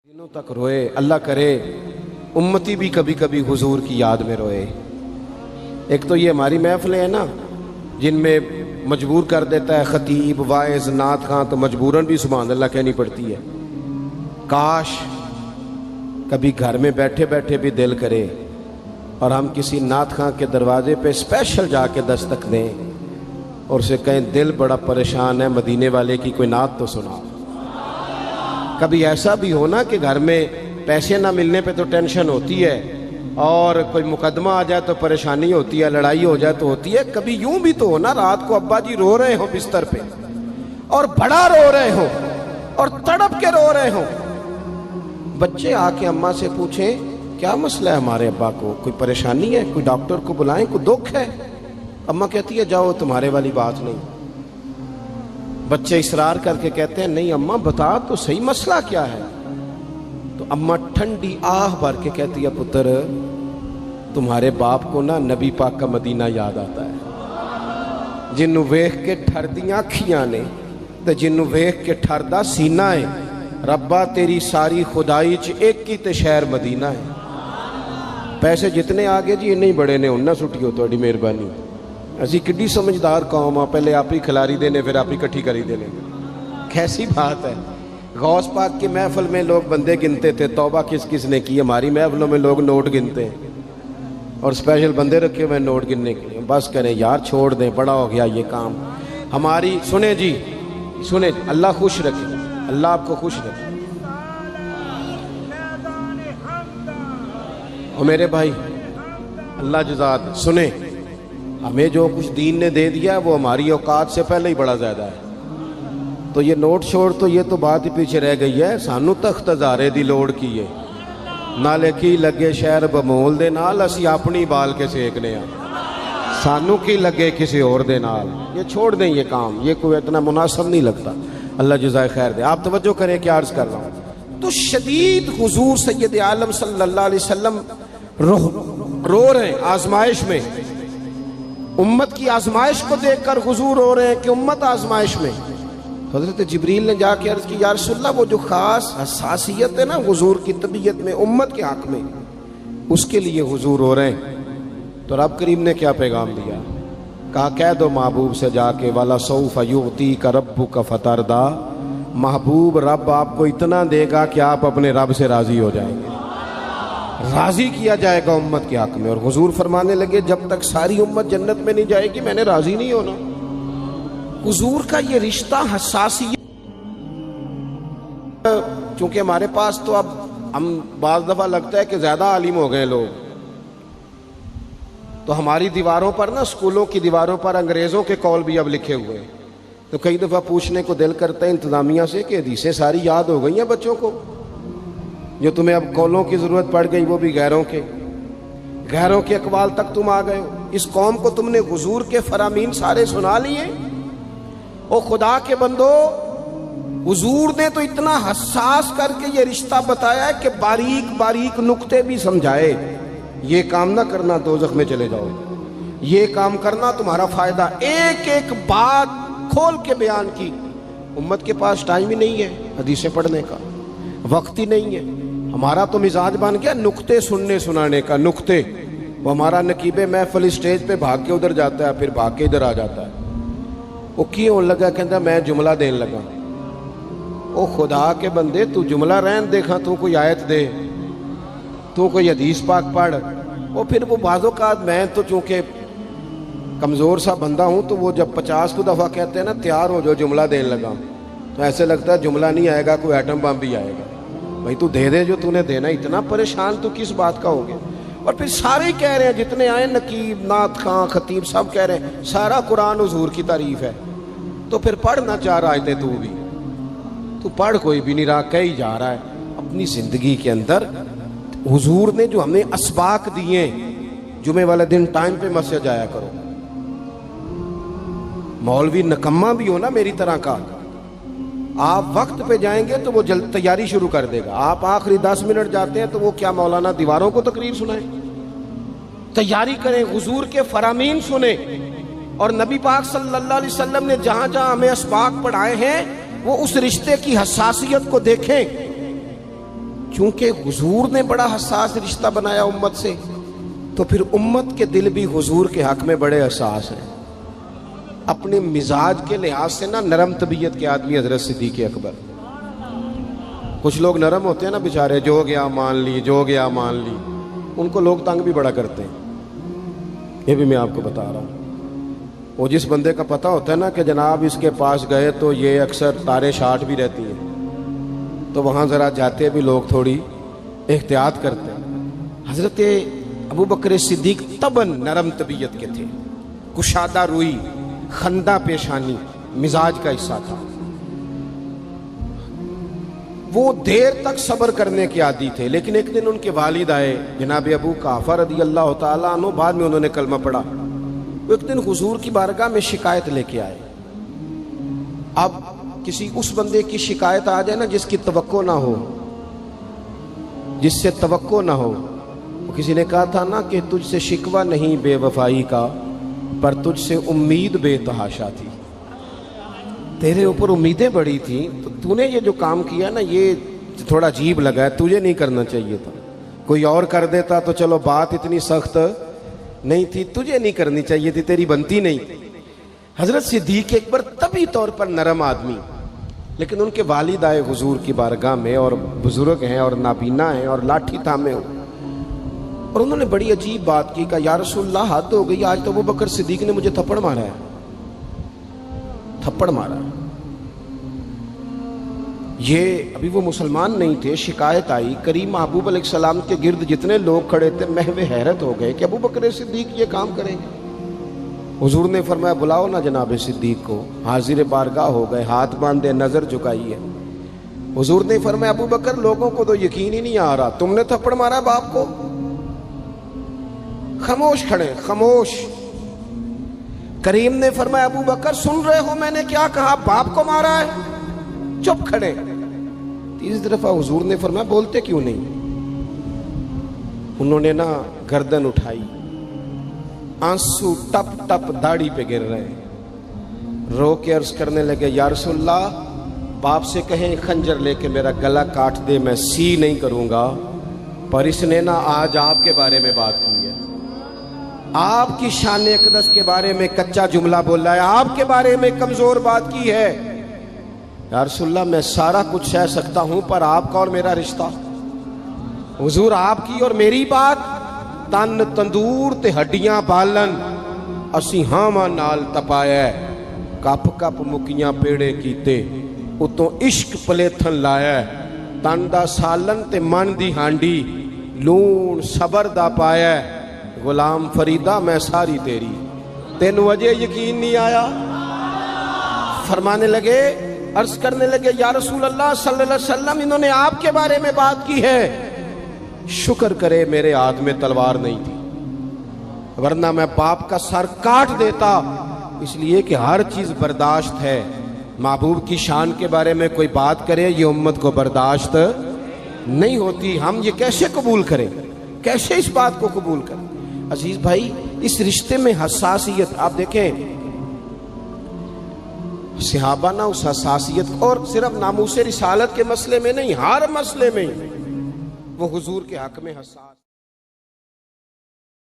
दिनों तक रोए। अल्लाह करे उम्मती भी कभी कभी हुजूर की याद में रोए। एक तो ये हमारी महफिलें हैं ना जिनमें मजबूर कर देता है खतीब वाइज नात खां, तो मजबूरन भी सुभान अल्लाह कहनी पड़ती है। काश कभी घर में बैठे बैठे भी दिल करे और हम किसी नात खां के दरवाजे पे स्पेशल जाके दस्तक दें और उसे कहें दिल बड़ा परेशान है, मदीने वाले की कोई नात तो सुनाओ। कभी ऐसा भी हो ना कि घर में पैसे ना मिलने पे तो टेंशन होती है और कोई मुकदमा आ जाए तो परेशानी होती है, लड़ाई हो जाए तो होती है। कभी यूं भी तो हो ना रात को अब्बा जी रो रहे हो बिस्तर पे और बड़ा रो रहे हो और तड़प के रो रहे हो, बच्चे आके अम्मा से पूछें क्या मसला है हमारे अब्बा को, कोई परेशानी है, कोई डॉक्टर को बुलाएं, कोई दुख है। अम्मा कहती है जाओ तुम्हारे वाली बात नहीं। बच्चे इसरार करके कहते हैं नहीं अम्मा बता तो सही मसला क्या है। तो अम्मा ठंडी आह भर के कहती है पुत्र तुम्हारे बाप को ना नबी पाक का मदीना याद आता है, जिन्नू वेख के ठरदियां अखियां ने ते जिन्नू वेख के ठरदा सीना है। रब्बा तेरी सारी खुदाई च एक ही ते शहर मदीना है। पैसे जितने आगे जी इन्ने ही बड़े ने उन्ना सुटियो तुहाडी मेहरबानी। असी किड्डी समझदार कौम आ, पहले आप ही खिलारी देने फिर आप ही इकट्ठी करी देने। कैसी बात है। गौस पाक की महफिल में लोग बंदे गिनते थे, तौबा किस किस ने की। हमारी महफिलों में लोग नोट गिनते हैं और स्पेशल बंदे रखे हुए नोट गिनने के लिए। बस करें यार छोड़ दें, बड़ा हो गया ये काम हमारी। सुने जी सुने, अल्लाह खुश रखे, अल्लाह आपको खुश रखे। और मेरे भाई अल्लाह जज़ात सुने, हमें जो कुछ दीन ने दे दिया वो हमारी औकात से पहले ही बड़ा ज़्यादा है। तो ये नोट छोड़ तो ये तो बात ही पीछे रह गई है। सानू तख्त हज़ारे दी लोड़ की है, नाले की लगे शहर बमोल दे नाल असी अपनी बाल के सेकने आ, सानू की लगे किसी और दे नाल। ये छोड़ दें ये काम, ये कोई इतना मुनासिब नहीं लगता। अल्लाह जज़ाए खैर दे। आप तवज्जो करें क्या अर्ज कर रहा हूँ। तो शदीद हुजूर सैयद आलम सल्लल्लाहु अलैहि वसल्लम रो रहे हैं आजमाइश में। उम्मत की आजमाइश को देखकर हुजूर रो रहे हैं कि उम्मत आजमाइश में। हज़रत जिब्रील ने जाके अर्ज की या रसूलल्लाह वो जो खास हसासियत है ना हुजूर की तबीयत में उम्मत के हक में, उसके लिए हुजूर रो रहे हैं। तो रब करीम ने क्या पैगाम दिया, कहा कह दो महबूब से जाके वाला सौफ युती का रब्बु का फतरदा, महबूब रब आपको इतना देगा कि आप अपने रब से राजी हो जाएंगे, राजी किया जाएगा उम्मत के हक में। और हुजूर फरमाने लगे जब तक सारी उम्मत जन्नत में नहीं जाएगी मैंने राजी नहीं होना। हुजूर का ये रिश्ता हसासियत, चूंकि हमारे पास तो अब हम बाज़ दफा लगता है कि ज्यादा आलिम हो गए लोग, तो हमारी दीवारों पर ना स्कूलों की दीवारों पर अंग्रेजों के कौल भी अब लिखे हुए हैं। तो कई दफा पूछने को दिल करता है इंतजामिया से कि हदीसें सारी याद हो गई हैं बच्चों को, जो तुम्हें अब कौलों की जरूरत पड़ गई वो भी गैरों के अकवाल तक तुम आ गए हो। इस कौम को तुमने हुजूर के फरामीन सारे सुना लिए। ओ खुदा के बंदो, हुजूर ने तो इतना हसास करके ये रिश्ता बताया है कि बारीक बारीक नुक्ते भी समझाए। ये काम ना करना दोज़ख में चले जाओ, ये काम करना तुम्हारा फायदा। एक एक बात खोल के बयान की। उम्मत के पास टाइम ही नहीं है हदीसें पढ़ने का, वक्त ही नहीं है। हमारा तो मिजाज बन गया नुक्ते सुनने सुनाने का। नुक्ते वो हमारा नकीबे महफिल स्टेज पे भाग के उधर जाता है, फिर भाग के इधर आ जाता है। वो की होने लगा, कहता मैं जुमला देने लगा। ओ खुदा के बंदे तू जुमला रहन देखा, तू कोई आयत दे, तू कोई हदीस पाक पढ़। वो फिर वो बाज़ों का मैं तो चूंकि कमज़ोर सा बंदा हूँ तो वो जब 50 को दफ़ा कहते हैं ना तैयार हो जाओ जुमला देने लगा, तो ऐसे लगता है जुमला नहीं आएगा कोई एटम बम भी आएगा। भाई तू दे दे जो तूने देना, इतना परेशान तो किस बात का हो गया। और फिर सारे कह रहे हैं जितने आए नकीब नात खां खतीब सब कह रहे हैं सारा कुरान हुजूर की तारीफ है। तो फिर पढ़ना चाह रहा है तू भी, तू पढ़, कोई भी नहीं रहा, कही जा रहा है अपनी जिंदगी के अंदर। हुजूर ने जो हमें असबाक दिए, जुमे वाले दिन टाइम पे मस्जिद जाया करो। मौलवी नकम्मा भी हो ना मेरी तरह का, आप वक्त पे जाएंगे तो वो जल्द तैयारी शुरू कर देगा। आप आखिरी 10 मिनट जाते हैं तो वो क्या मौलाना दीवारों को तकरीर सुनाए। तैयारी करें, हुजूर के फरामीन सुने। और नबी पाक सल्लल्लाहु अलैहि वसल्लम ने जहां जहां हमें असबाक पढ़ाए हैं वो उस रिश्ते की हसासियत को देखें। چونکہ حضور نے بڑا حساس رشتہ بنایا امت سے، تو پھر امت کے دل بھی حضور کے حق میں بڑے حساس ہیں۔ اپنے مزاج کے لحاظ سے نا نرم طبیعت کے آدمی حضرت صدیق اکبر۔ کچھ لوگ نرم ہوتے ہیں نا بیچارے، جو گیا مان لی، جو گیا مان لی، ان کو لوگ تنگ بھی بڑا کرتے ہیں۔ یہ بھی میں آپ کو بتا رہا ہوں۔ وہ جس بندے کا پتہ ہوتا ہے نا کہ جناب اس کے پاس گئے تو یہ اکثر تارے شاٹ بھی رہتی ہیں، تو وہاں ذرا جاتے بھی لوگ تھوڑی احتیاط کرتے ہیں۔ حضرت ابو بکر صدیق طبعاً نرم طبیعت کے تھے، کشادہ روئی، خندہ پیشانی مزاج کا حصہ تھا۔ وہ دیر تک صبر کرنے کے عادی تھے، لیکن ایک دن ان کے والد آئے جناب ابو قحافہ رضی اللہ تعالیٰ عنہ، بعد میں انہوں نے کلمہ پڑھا۔ وہ ایک دن حضور کی بارگاہ میں شکایت لے کے آئے۔ اب کسی اس بندے کی شکایت آ جائے نا جس کی توقع نہ ہو، جس سے توقع نہ ہو۔ کسی نے کہا تھا نا کہ تجھ سے شکوہ نہیں بے وفائی کا، پر تجھ سے امید بے تحاشا تھی۔ تیرے اوپر امیدیں بڑی تھیں، تو تو نے یہ جو کام کیا نا یہ تھوڑا عجیب لگا ہے، تجھے نہیں کرنا چاہیے تھا۔ کوئی اور کر دیتا تو چلو بات اتنی سخت نہیں تھی، تجھے نہیں کرنی چاہیے تھی، تیری بنتی نہیں تھی۔ حضرت صدیق اکبر طبی طور پر نرم آدمی، لیکن ان کے والد آئے حضور کی بارگاہ میں، اور بزرگ ہیں اور نابینا ہیں اور لاٹھی تھامے ہو، اور انہوں نے بڑی عجیب بات کی، کہا یا رسول اللہ حد ہو گئی، آج تو ابو بکر صدیق نے مجھے تھپڑ مارا ہے، تھپڑ مارا ہے۔ یہ ابھی وہ مسلمان نہیں تھے، شکایت آئی، کریم محبوب علیہ السلام کے گرد جتنے لوگ کھڑے تھے محو حیرت ہو گئے کہ ابو بکر صدیق یہ کام کریں گے۔ حضور نے فرمایا بلاؤ نا جناب صدیق کو۔ حاضر بارگاہ ہو گئے، ہاتھ باندھے، نظر جھکائی ہے۔ حضور نے فرمایا ابو بکر لوگوں کو تو یقین ہی نہیں آ رہا، تم نے تھپڑ مارا باپ کو؟ خاموش کھڑے، خاموش۔ کریم نے فرمایا ابو بکر سن رہے ہو میں نے کیا کہا، باپ کو مارا ہے؟ چپ کھڑے۔ تیسری دفعہ حضور نے فرمایا بولتے کیوں نہیں؟ انہوں نے نا گردن اٹھائی، آنسو ٹپ ٹپ داڑھی پہ گر رہے، رو کے عرض کرنے لگے یا رسول اللہ باپ سے کہیں خنجر لے کے میرا گلا کاٹ دے، میں سی نہیں کروں گا، پر اس نے نا آج آپ کے بارے میں بات کی ہے، آپ کی شان اقدس کے بارے میں کچا جملہ بولا ہے، آپ کے بارے میں کمزور بات کی ہے۔ یا رسول اللہ میں سارا کچھ سہ سکتا ہوں، پر آپ کا اور میرا رشتہ، حضور آپ کی اور میری بات، تن تندور تے ہڈیاں بالن، اسی ہاواں نال تپایا، کپ کپ مکیاں پیڑے کیتے، اتوں عشق پلیتھن لایا، تن دا سالن تے من دی ہانڈی، لون صبر دا پایا، غلام فریدہ میں ساری تیری، تینوں وجہ یقین نہیں آیا؟ فرمانے لگے، عرض کرنے لگے یا رسول اللہ صلی اللہ علیہ وسلم انہوں نے آپ کے بارے میں بات کی ہے، شکر کرے میرے ہاتھ میں تلوار نہیں تھی، ورنہ میں باپ کا سر کاٹ دیتا، اس لیے کہ ہر چیز برداشت ہے، محبوب کی شان کے بارے میں کوئی بات کرے یہ امت کو برداشت نہیں ہوتی، ہم یہ کیسے قبول کریں، کیسے اس بات کو قبول کریں؟ عزیز بھائی اس رشتے میں حساسیت، آپ دیکھیں صحابہ نا اس حساسیت، اور صرف ناموس رسالت کے مسئلے میں نہیں، ہر مسئلے میں وہ حضور کے حق میں حساس۔